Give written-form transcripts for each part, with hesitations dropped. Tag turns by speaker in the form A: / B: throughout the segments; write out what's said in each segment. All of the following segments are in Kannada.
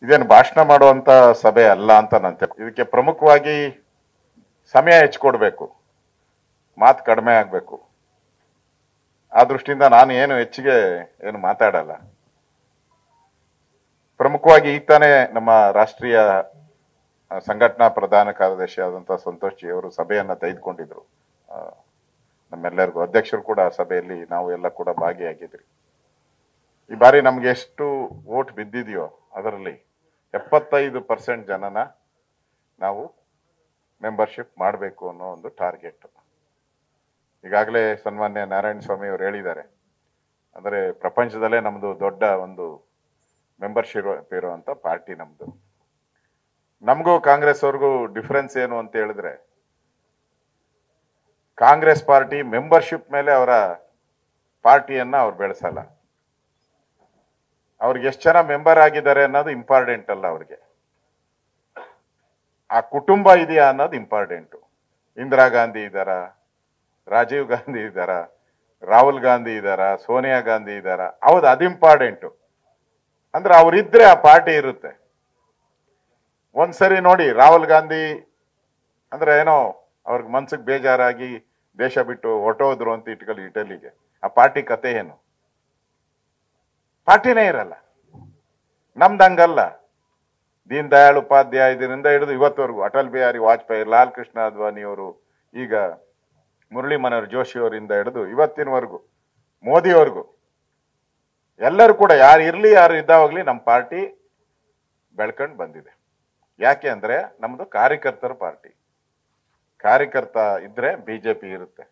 A: ಇದೇನು ಭಾಷಣ ಮಾಡುವಂತ ಸಭೆ ಅಲ್ಲ ಅಂತ ಇದಕ್ಕೆ ಪ್ರಮುಖವಾಗಿ ಸಮಯ ಹೆಚ್ಚಿಕೊಡ್ಬೇಕು, ಮಾತು ಕಡಿಮೆ ಆಗ್ಬೇಕು. ಆ ದೃಷ್ಟಿಯಿಂದ ನಾನು ಹೆಚ್ಚಿಗೆ ಏನು ಮಾತಾಡಲ್ಲ. ಪ್ರಮುಖವಾಗಿ ಈಗ ತಾನೇ ನಮ್ಮ ರಾಷ್ಟ್ರೀಯ ಸಂಘಟನಾ ಪ್ರಧಾನ ಕಾರ್ಯದರ್ಶಿ ಆದಂತಹ ಸಂತೋಷ್ ಜಿ ಅವರು ಸಭೆಯನ್ನ ತೆಗೆದುಕೊಂಡಿದ್ರು. ನಮ್ಮೆಲ್ಲರಿಗೂ ಅಧ್ಯಕ್ಷರು ಕೂಡ ಸಭೆಯಲ್ಲಿ ನಾವು ಎಲ್ಲ ಕೂಡ ಭಾಗಿಯಾಗಿದ್ರಿ. ಈ ಬಾರಿ ನಮ್ಗೆ ಎಷ್ಟು ವೋಟ್ ಬಿದ್ದಿದೆಯೋ ಅದರಲ್ಲಿ 75% ಜನನ ನಾವು ಮೆಂಬರ್ಶಿಪ್ ಮಾಡಬೇಕು ಅನ್ನೋ ಒಂದು ಟಾರ್ಗೆಟ್. ಈಗಾಗಲೇ ಸನ್ಮಾನ್ಯ ನಾರಾಯಣ ಸ್ವಾಮಿ ಅವರು ಹೇಳಿದ್ದಾರೆ, ಅಂದರೆ ಪ್ರಪಂಚದಲ್ಲೇ ನಮ್ದು ದೊಡ್ಡ ಒಂದು ಮೆಂಬರ್ಶಿಪ್ ಇರುವಂತ ಪಾರ್ಟಿ ನಮ್ದು. ನಮಗೂ ಕಾಂಗ್ರೆಸ್ ಅವ್ರಿಗೂ ಡಿಫರೆನ್ಸ್ ಏನು ಅಂತ ಹೇಳಿದ್ರೆ, ಕಾಂಗ್ರೆಸ್ ಪಾರ್ಟಿ ಮೆಂಬರ್ಶಿಪ್ ಮೇಲೆ ಅವರ ಪಾರ್ಟಿಯನ್ನ ಅವ್ರು ಬೆಳೆಸಲ್ಲ. ಅವ್ರಿಗೆ ಎಷ್ಟು ಜನ ಮೆಂಬರ್ ಆಗಿದ್ದಾರೆ ಅನ್ನೋದು ಇಂಪಾರ್ಟೆಂಟ್ ಅಲ್ಲ, ಅವ್ರಿಗೆ ಆ ಕುಟುಂಬ ಇದೆಯಾ ಅನ್ನೋದು ಇಂಪಾರ್ಟೆಂಟು. ಇಂದಿರಾ ಗಾಂಧಿ ಇದ್ದಾರ, ರಾಜೀವ್ ಗಾಂಧಿ ಇದ್ದಾರ, ರಾಹುಲ್ ಗಾಂಧಿ ಇದ್ದಾರ, ಸೋನಿಯಾ ಗಾಂಧಿ ಇದ್ದಾರ, ಹೌದು ಅದು ಇಂಪಾರ್ಟೆಂಟು. ಅಂದ್ರೆ ಅವ್ರಿದ್ರೆ ಆ ಪಾರ್ಟಿ ಇರುತ್ತೆ. ಒಂದ್ಸರಿ ನೋಡಿ, ರಾಹುಲ್ ಗಾಂಧಿ ಅಂದ್ರೆ ಏನೋ ಅವ್ರಿಗೆ ಮನ್ಸಿಗೆ ಬೇಜಾರಾಗಿ ದೇಶ ಬಿಟ್ಟು ಹೊರಟೋದ್ರು ಅಂತ ಇಟ್ಕೊಳ್ಳಿ ಇಟಲಿಗೆ, ಆ ಪಾರ್ಟಿ ಕತೆ ಏನು? ಪಾರ್ಟಿನೇ ಇರಲ್ಲ. ನಮ್ದಂಗಲ್ಲ. ದೀನ್ ದಯಾಳ್ ಉಪಾಧ್ಯಾಯದಿಂದ ಹಿಡಿದು ಇವತ್ತವರೆಗೂ ಅಟಲ್ ಬಿಹಾರಿ ವಾಜಪೇಯಿ, ಲಾಲ್ ಕೃಷ್ಣ ಅದ್ವಾನಿ ಅವರು, ಈಗ ಮುರಳಿ ಮನೋಹರ್ ಜೋಶಿ ಅವರಿಂದ ಹಿಡಿದು ಇವತ್ತಿನವರೆಗೂ ಮೋದಿವರೆಗೂ ಎಲ್ಲರೂ ಕೂಡ ಯಾರು ಇರ್ಲಿ ಯಾರು ಇದ್ದಾವಾಗ್ಲಿ ನಮ್ಮ ಪಾರ್ಟಿ ಬೆಳ್ಕೊಂಡು ಬಂದಿದೆ. ಯಾಕೆ ಅಂದ್ರೆ ನಮ್ದು ಕಾರ್ಯಕರ್ತರ ಪಾರ್ಟಿ. ಕಾರ್ಯಕರ್ತ ಇದ್ರೆ ಬಿಜೆಪಿ ಇರುತ್ತೆ.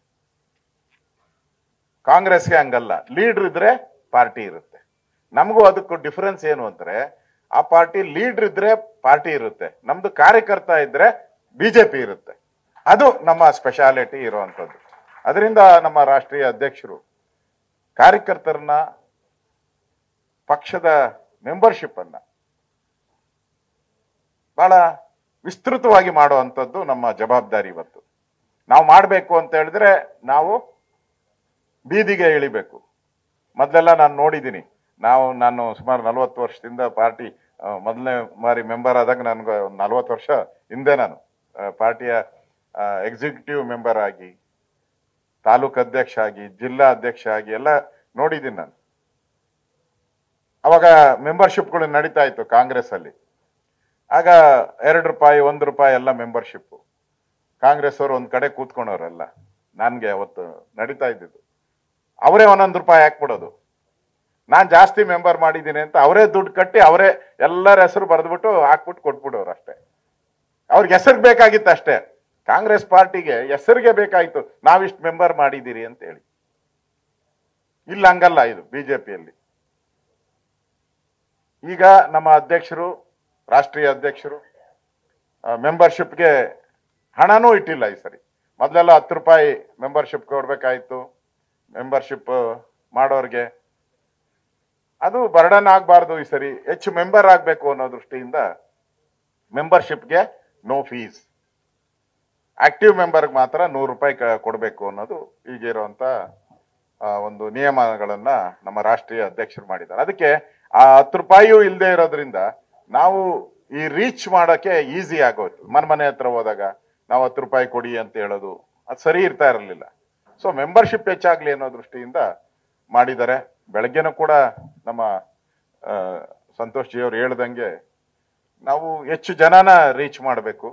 A: ಕಾಂಗ್ರೆಸ್ಗೆ ಹಂಗಲ್ಲ, ಲೀಡರ್ ಇದ್ರೆ ಪಾರ್ಟಿ ಇರುತ್ತೆ. ನಮಗೂ ಅದಕ್ಕೂ ಡಿಫರೆನ್ಸ್ ಏನು ಅಂದ್ರೆ, ಆ ಪಾರ್ಟಿ ಲೀಡರ್ ಇದ್ರೆ ಪಾರ್ಟಿ ಇರುತ್ತೆ, ನಮ್ದು ಕಾರ್ಯಕರ್ತ ಇದ್ರೆ ಬಿಜೆಪಿ ಇರುತ್ತೆ. ಅದು ನಮ್ಮ ಸ್ಪೆಷಾಲಿಟಿ ಇರುವಂತದ್ದು. ಅದರಿಂದ ನಮ್ಮ ರಾಷ್ಟ್ರೀಯ ಅಧ್ಯಕ್ಷರು ಕಾರ್ಯಕರ್ತರನ್ನ, ಪಕ್ಷದ ಮೆಂಬರ್ಶಿಪ್ ಅನ್ನ ಬಹಳ ವಿಸ್ತೃತವಾಗಿ ಮಾಡುವಂಥದ್ದು ನಮ್ಮ ಜವಾಬ್ದಾರಿ. ಇವತ್ತು ನಾವು ಮಾಡಬೇಕು ಅಂತ ಹೇಳಿದ್ರೆ ನಾವು ಬೀದಿಗೆ ಇಳಿಬೇಕು. ಮೊದಲೆಲ್ಲ ನಾನು ನೋಡಿದ್ದೀನಿ, ನಾನು ಸುಮಾರು 40 ವರ್ಷದಿಂದ ಪಾರ್ಟಿ ಮೊದಲನೇ ಬಾರಿ ಮೆಂಬರ್ ಆದಾಗ ನನ್ಗೆ 40 ವರ್ಷ ಹಿಂದೆ ನಾನು ಪಾರ್ಟಿಯ ಎಕ್ಸಿಕ್ಯೂಟಿವ್ ಮೆಂಬರ್ ಆಗಿ, ತಾಲೂಕು ಅಧ್ಯಕ್ಷ ಆಗಿ, ಜಿಲ್ಲಾ ಅಧ್ಯಕ್ಷ ಆಗಿ ಎಲ್ಲ ನೋಡಿದ್ದೀನಿ ನಾನು. ಅವಾಗ ಮೆಂಬರ್ಶಿಪ್ಗಳು ನಡೀತಾ ಇತ್ತು ಕಾಂಗ್ರೆಸ್ ಅಲ್ಲಿ. ಆಗ 2 ರೂಪಾಯಿ 1 ರೂಪಾಯಿ ಎಲ್ಲ ಮೆಂಬರ್ಶಿಪ್. ಕಾಂಗ್ರೆಸ್ ಅವರು ಒಂದ್ ಕಡೆ ಕೂತ್ಕೊಂಡವ್ರಲ್ಲ, ನನ್ಗೆ ಅವತ್ತು ನಡೀತಾ ಇದ್ದಿದ್ದು. ಅವರೇ 1 ರೂಪಾಯಿ ಹಾಕ್ಬಿಡೋದು. ನಾನ್ ಜಾಸ್ತಿ ಮೆಂಬರ್ ಮಾಡಿದ್ದೀನಿ ಅಂತ ಅವರೇ ದುಡ್ಡು ಕಟ್ಟಿ ಅವರೇ ಎಲ್ಲರ ಹೆಸರು ಬರೆದ್ಬಿಟ್ಟು ಹಾಕ್ಬಿಟ್ಟು ಕೊಟ್ಬಿಡೋರು ಅಷ್ಟೇ. ಅವ್ರಿಗೆ ಹೆಸರಿಗೆ ಬೇಕಾಗಿತ್ತು ಅಷ್ಟೇ. ಕಾಂಗ್ರೆಸ್ ಪಾರ್ಟಿಗೆ ಹೆಸರಿಗೆ ಬೇಕಾಯ್ತು, ನಾವಿಷ್ಟು ಮೆಂಬರ್ ಮಾಡಿದ್ದೀರಿ ಅಂತ ಹೇಳಿ. ಇಲ್ಲ ಹಂಗಲ್ಲ ಇದು ಬಿಜೆಪಿಯಲ್ಲಿ. ಈಗ ನಮ್ಮ ಅಧ್ಯಕ್ಷರು, ರಾಷ್ಟ್ರೀಯ ಅಧ್ಯಕ್ಷರು ಮೆಂಬರ್ಶಿಪ್ಗೆ ಹಣನೂ ಇಟ್ಟಿಲ್ಲ ಈ ಸರಿ. ಮೊದಲೆಲ್ಲ 10 ರೂಪಾಯಿ ಮೆಂಬರ್ಶಿಪ್ ಕೊಡ್ಬೇಕಾಯ್ತು ಮೆಂಬರ್ಶಿಪ್ ಮಾಡೋರ್ಗೆ. ಅದು ಬರ್ಡನ್ ಆಗಬಾರ್ದು, ಈ ಸರಿ ಹೆಚ್ಚು ಮೆಂಬರ್ ಆಗಬೇಕು ಅನ್ನೋ ದೃಷ್ಟಿಯಿಂದ ಮೆಂಬರ್ಶಿಪ್ಗೆ ನೋ ಫೀಸ್, ಆಕ್ಟಿವ್ ಮೆಂಬರ್ಗೆ ಮಾತ್ರ 100 ರೂಪಾಯಿ ಕೊಡಬೇಕು ಅನ್ನೋದು ಈಗಿರುವಂತ ಒಂದು ನಿಯಮಗಳನ್ನ ನಮ್ಮ ರಾಷ್ಟ್ರೀಯ ಅಧ್ಯಕ್ಷರು ಮಾಡಿದ್ದಾರೆ. ಅದಕ್ಕೆ ಆ 10 ರೂಪಾಯಿಯೂ ಇಲ್ಲದೆ ಇರೋದ್ರಿಂದ ನಾವು ಈ ರೀಚ್ ಮಾಡೋಕೆ ಈಸಿ ಆಗೋಯ್ತು. ಮನೆ ಹತ್ರ ಹೋದಾಗ ನಾವು 10 ರೂಪಾಯಿ ಕೊಡಿ ಅಂತ ಹೇಳೋದು ಅದು ಸರಿ ಇರ್ತಾ ಇರಲಿಲ್ಲ. ಸೊ ಮೆಂಬರ್ಶಿಪ್ ಹೆಚ್ಚಾಗ್ಲಿ ಅನ್ನೋ ದೃಷ್ಟಿಯಿಂದ ಮಾಡಿದ್ದಾರೆ. ಬೆಳಗ್ಗೆನೂ ಕೂಡ ನಮ್ಮ ಸಂತೋಷ್ ಜಿ ಅವರು ಹೇಳ್ದಂಗೆ ನಾವು ಹೆಚ್ಚು ಜನನ ರೀಚ್ ಮಾಡಬೇಕು.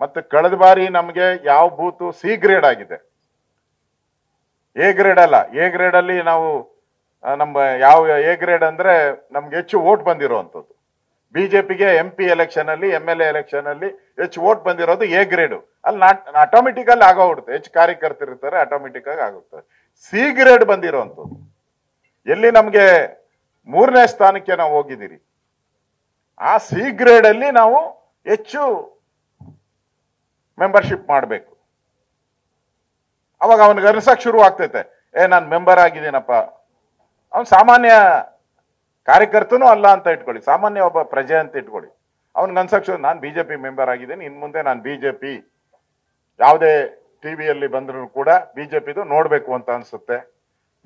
A: ಮತ್ತೆ ಕಳೆದ ಬಾರಿ ನಮಗೆ ಯಾವ ಬೂತು ಸಿ ಗ್ರೇಡ್ ಆಗಿದೆ, ಎ ಗ್ರೇಡ್ ಅಲ್ಲ. ಎ ಗ್ರೇಡ್ ಅಲ್ಲಿ ನಾವು ನಮ್ಮ ಯಾವ ಎ ಗ್ರೇಡ್ ಅಂದ್ರೆ ನಮ್ಗೆ ಹೆಚ್ಚು ವೋಟ್ ಬಂದಿರುವಂಥದ್ದು. ಬಿಜೆಪಿಗೆ MP ಎಲೆಕ್ಷನ್ ಅಲ್ಲಿ, MLA ಎಲೆಕ್ಷನ್ ಅಲ್ಲಿ ಹೆಚ್ಚು ವೋಟ್ ಬಂದಿರೋದು ಎ ಗ್ರೇಡು. ಅಲ್ಲಿ ಆಟೋಮೆಟಿಕ್ ಅಲ್ಲಿ ಆಗೋಗ್ಬಿಡುತ್ತೆ, ಹೆಚ್ಚು ಕಾರ್ಯಕರ್ತರು ಇರ್ತಾರೆ, ಆಟೋಮೆಟಿಕ್ ಆಗಿ ಆಗುತ್ತೆ. ಸಿ ಗ್ರೇಡ್ ಬಂದಿರುವಂಥದ್ದು ಎಲ್ಲಿ ನಮ್ಗೆ 3ನೇ ಸ್ಥಾನಕ್ಕೆ ನಾವು ಹೋಗಿದ್ದೀರಿ, ಆ ಸಿ ಗ್ರೇಡ್ ಅಲ್ಲಿ ನಾವು ಹೆಚ್ಚು ಮೆಂಬರ್ಶಿಪ್ ಮಾಡಬೇಕು. ಅವಾಗ ಅವನಿಗೆ ಅನ್ಸಕ್ ಶುರು ಆಗ್ತೈತೆ, ನಾನು ಮೆಂಬರ್ ಆಗಿದ್ದೀನಪ್ಪ. ಅವನು ಸಾಮಾನ್ಯ ಕಾರ್ಯಕರ್ತನೂ ಅಲ್ಲ ಅಂತ ಇಟ್ಕೊಳ್ಳಿ, ಸಾಮಾನ್ಯ ಒಬ್ಬ ಪ್ರಜೆ ಅಂತ ಇಟ್ಕೊಳ್ಳಿ. ಅವನಿಗೆ ಅನ್ಸಕ್ ನಾನು ಬಿಜೆಪಿ ಮೆಂಬರ್ ಆಗಿದ್ದೀನಿ, ಇನ್ ಮುಂದೆ ನಾನು ಬಿಜೆಪಿ ಯಾವುದೇ ಟಿವಿಯಲ್ಲಿ ಬಂದ್ರು ಕೂಡ ಬಿಜೆಪಿದು ನೋಡ್ಬೇಕು ಅಂತ ಅನ್ಸುತ್ತೆ.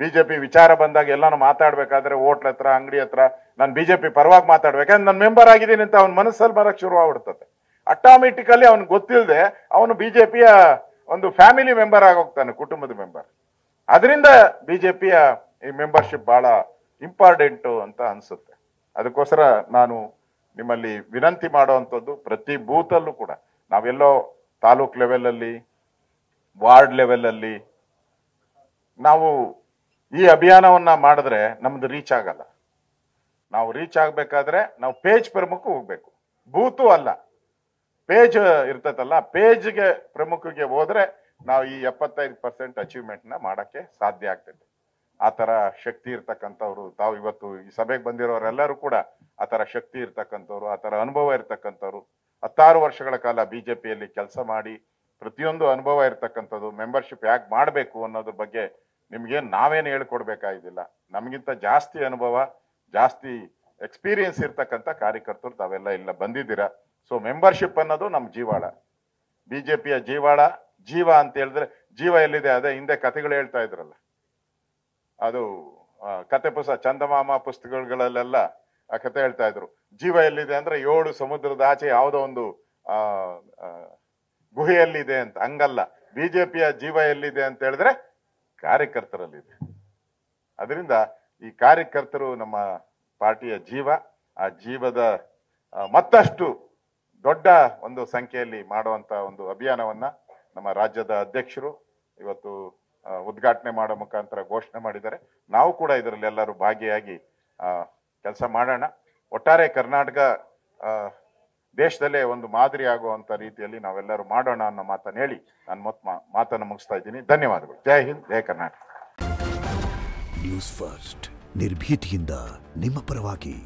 A: ಬಿಜೆಪಿ ವಿಚಾರ ಬಂದಾಗ ಎಲ್ಲಾನು ಮಾತಾಡ್ಬೇಕಾದ್ರೆ ಹೋಟ್ಲ್ ಹತ್ರ ಅಂಗಡಿ ಹತ್ರ ನಾನು ಬಿಜೆಪಿ ಪರವಾಗಿ ಮಾತಾಡ್ಬೇಕಂದ್ರೆ ನಾನು ಮೆಂಬರ್ ಆಗಿದ್ದೀನಿ ಅಂತ ಅವನ ಮನಸ್ಸಲ್ಲಿ ಬರಕ್ ಶುರು ಆಗ್ಬಿಡ್ತದೆ. ಆಟೋಮೆಟಿಕಲಿ ಅವನು ಗೊತ್ತಿಲ್ಲದೆ ಅವನು ಬಿಜೆಪಿಯ ಒಂದು ಫ್ಯಾಮಿಲಿ ಮೆಂಬರ್ ಆಗೋಗ್ತಾನೆ, ಕುಟುಂಬದ ಮೆಂಬರ್. ಅದರಿಂದ ಬಿಜೆಪಿಯ ಈ ಮೆಂಬರ್ಶಿಪ್ ಬಹಳ ಇಂಪಾರ್ಟೆಂಟ್ ಅಂತ ಅನ್ಸುತ್ತೆ. ಅದಕ್ಕೋಸ್ಕರ ನಾನು ನಿಮ್ಮಲ್ಲಿ ವಿನಂತಿ ಮಾಡುವಂಥದ್ದು, ಪ್ರತಿ ಬೂತಲ್ಲೂ ಕೂಡ ನಾವೆಲ್ಲೋ ತಾಲೂಕ್ ಲೆವೆಲಲ್ಲಿ, ವಾರ್ಡ್ ಲೆವೆಲಲ್ಲಿ ನಾವು ಈ ಅಭಿಯಾನವನ್ನ ಮಾಡಿದ್ರೆ ನಮ್ದು ರೀಚ್ ಆಗಲ್ಲ. ನಾವು ರೀಚ್ ಆಗ್ಬೇಕಾದ್ರೆ ನಾವು ಪೇಜ್ ಪ್ರಮುಖ ಹೋಗ್ಬೇಕು, ಬೂತು ಅಲ್ಲ. ಪೇಜ್ ಇರ್ತೈತಲ್ಲ, ಪೇಜ್ಗೆ ಪ್ರಮುಖಗೆ ಹೋದ್ರೆ ನಾವು ಈ 75% ಅಚೀವ್ಮೆಂಟ್ನ ಮಾಡಕ್ಕೆ ಸಾಧ್ಯ ಆಗ್ತೈತೆ. ಆ ತರ ಶಕ್ತಿ ಇರ್ತಕ್ಕಂಥವ್ರು ತಾವು ಇವತ್ತು ಈ ಸಭೆಗೆ ಬಂದಿರೋರೆಲ್ಲರೂ ಕೂಡ ಆ ತರ ಶಕ್ತಿ ಇರ್ತಕ್ಕಂಥವ್ರು, ಆ ತರ ಅನುಭವ ಇರ್ತಕ್ಕಂಥವ್ರು, 16 ವರ್ಷಗಳ ಕಾಲ ಬಿಜೆಪಿಯಲ್ಲಿ ಕೆಲಸ ಮಾಡಿ ಪ್ರತಿಯೊಂದು ಅನುಭವ ಇರ್ತಕ್ಕಂಥದ್ದು. ಮೆಂಬರ್ಶಿಪ್ ಯಾಕೆ ಮಾಡಬೇಕು ಅನ್ನೋದ್ರ ಬಗ್ಗೆ ನಿಮ್ಗೇನು ನಾವೇನು ಹೇಳ್ಕೊಡ್ಬೇಕಾಗಿಲ್ಲ. ನಮಗಿಂತ ಜಾಸ್ತಿ ಅನುಭವ, ಜಾಸ್ತಿ ಎಕ್ಸ್ಪೀರಿಯನ್ಸ್ ಇರ್ತಕ್ಕಂಥ ಕಾರ್ಯಕರ್ತರು ತಾವೆಲ್ಲ ಇಲ್ಲ ಬಂದಿದ್ದೀರಾ. ಸೊ ಮೆಂಬರ್ಶಿಪ್ ಅನ್ನೋದು ನಮ್ಮ ಜೀವಾಳ, ಬಿಜೆಪಿಯ ಜೀವಾಳ. ಜೀವ ಅಂತ ಹೇಳಿದ್ರೆ ಜೀವ ಎಲ್ಲಿದೆ? ಅದೇ ಹಿಂದೆ ಕಥೆಗಳು ಹೇಳ್ತಾ ಇದ್ರಲ್ಲ, ಅದು ಕತೆ ಪುಸ್ತಕ, ಚಂದಮಾಮ ಪುಸ್ತಕಗಳಲ್ಲೆಲ್ಲ ಆ ಕತೆ ಹೇಳ್ತಾ ಇದ್ರು. ಜೀವ ಎಲ್ಲಿದೆ ಅಂದ್ರೆ 7 ಸಮುದ್ರದ ಆಚೆ ಯಾವುದೋ ಒಂದು ಗುಹೆಯಲ್ಲಿದೆ ಅಂತ. ಹಂಗಲ್ಲ, ಬಿಜೆಪಿಯ ಜೀವ ಎಲ್ಲಿದೆ ಅಂತ ಹೇಳಿದ್ರೆ ಕಾರ್ಯಕರ್ತರಲ್ಲಿದೆ. ಅದರಿಂದ ಈ ಕಾರ್ಯಕರ್ತರು ನಮ್ಮ ಪಾರ್ಟಿಯ ಜೀವ. ಆ ಜೀವದ ಮತ್ತಷ್ಟು ದೊಡ್ಡ ಒಂದು ಸಂಖ್ಯೆಯಲ್ಲಿ ಮಾಡುವಂತ ಒಂದು ಅಭಿಯಾನವನ್ನ ನಮ್ಮ ರಾಜ್ಯದ ಅಧ್ಯಕ್ಷರು ಇವತ್ತು ಉದ್ಘಾಟನೆ ಮಾಡೋ ಮುಖಾಂತರ ಘೋಷಣೆ ಮಾಡಿದ್ದಾರೆ. ನಾವು ಕೂಡ ಇದರಲ್ಲಿ ಎಲ್ಲರೂ ಭಾಗಿಯಾಗಿ ಕೆಲಸ ಮಾಡೋಣ. ಒಟ್ಟಾರೆ ಕರ್ನಾಟಕ ದೇಶದಲ್ಲೇ ಒಂದು ಮಾದರಿ ಆಗುವಂತ ರೀತಿಯಲ್ಲಿ ನಾವೆಲ್ಲರೂ ಮಾಡೋಣ ಅನ್ನೋ ಮಾತನ್ನು ಹೇಳಿ ನಾನು ಮಾತನ್ನು ಮುಗಿಸ್ತಾ ಇದ್ದೀನಿ. ಧನ್ಯವಾದಗಳು. ಜೈ ಹಿಂದ್, ಜೈ ಕರ್ನಾಟಕ.
B: ನ್ಯೂಸ್ ಫಸ್ಟ್, ನಿರ್ಭೀತಿಯಿಂದ ನಿಮ್ಮ ಪರವಾಗಿ.